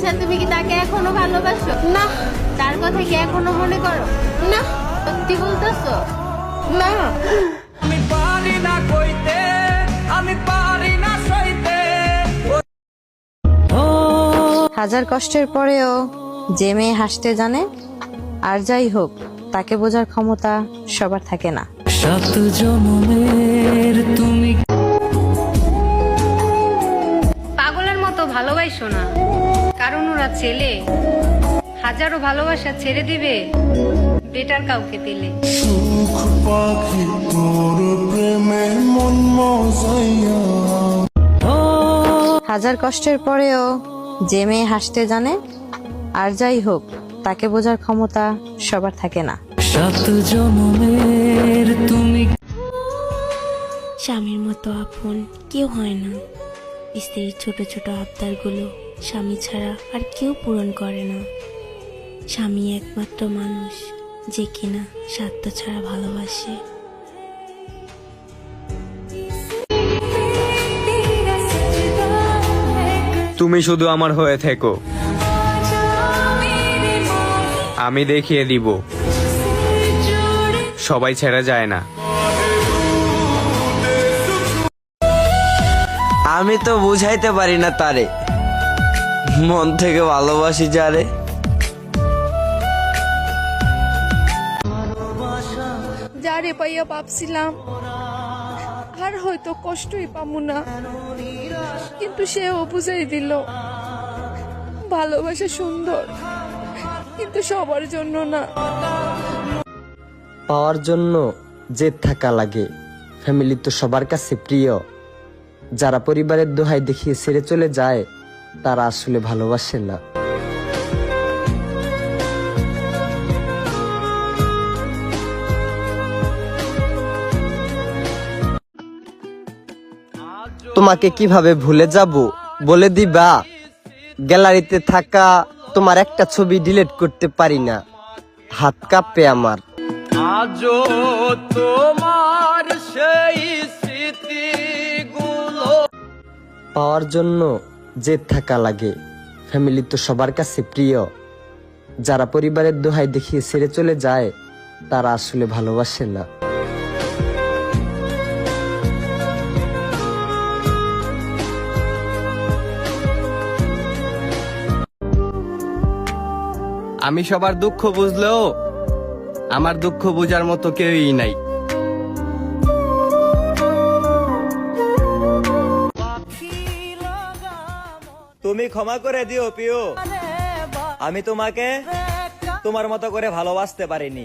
আচ্ছা, তুমি কি তাকে এখনো ভালোবাসো? না। তার কথা কি এখনো মনে করো? না। সত্যি বলতেছো? না। আমি পারি না কইতে, আমি পারি না সইতে। হাজার কষ্টের পরেও যে মেয়ে হাসতে জানে, আর যাই হোক তাকে বোঝার ক্ষমতা সবার থাকে না। সাত জন্মের তুমি পাগলের মতো ভালোবাসো না, কারণ ওরা ছেলে। হাজারো ভালোবাসা ছেড়ে দিবে বেটার কাউকে দিলে। সুখ পাখি তোর প্রেমে মন মজাইয়া। হাজার কষ্টের পরেও যে মেয়ে হাসতে জানে, আর যাই হোক তাকে বোঝার ক্ষমতা সবার থাকে না। সাত জন্মের তুমি। স্বামীর মতো আপন কেউ হয় না। স্ত্রীর ছোট ছোট আবদারগুলো স্বামী ছাড়া আর কেউ পূরণ করে না। স্বামী একমাত্র মানুষ যে কিনা স্বার্থ ছাড়া ভালোবাসে। তুমি শুধু আমার হয়ে থেকো, আমি দেখিয়ে দিব সবাই ছেড়ে যায় না। আমি তো বুঝাইতে পারি না তারে, মন থেকে ভালোবাসি যারে। যারে পাইয়া ভাবছিলাম আর হয়তো কষ্টই পামু না, কিন্তু সেও বুঝাই দিল ভালোবাসা সুন্দর, কিন্তু সবার জন্য না। পাওয়ার জন্য জেদ থাকা লাগে, ফ্যামিলি তো সবার কাছে প্রিয়। যারা পরিবারের দোহাই দেখিয়ে ছেড়ে চলে যায়, তারা আসলে ভালোবাসে না। তোমাকে কিভাবে ভুলে যাব বলে দিবা? গ্যালারিতে থাকা তোমার একটা ছবি ডিলিট করতে পারি না, হাত কাঁপে আমার। আজও তোমার সেই স্মৃতিগুলো। পাওয়ার জন্য জেদ থাকা লাগে, ফ্যামিলি তো সবার কাছে প্রিয়। যারা পরিবারের দোহাই দেখিয়ে ছেড়ে চলে যায়, তারা আসলে ভালোবাসে না। আমি সবার দুঃখ বুঝলেও আমার দুঃখ বোঝার মতো কেউই নাই। তুমি ক্ষমা করে দিও পিও, আমি তোমাকে তোমার মতো করে ভালোবাসতে পারিনি।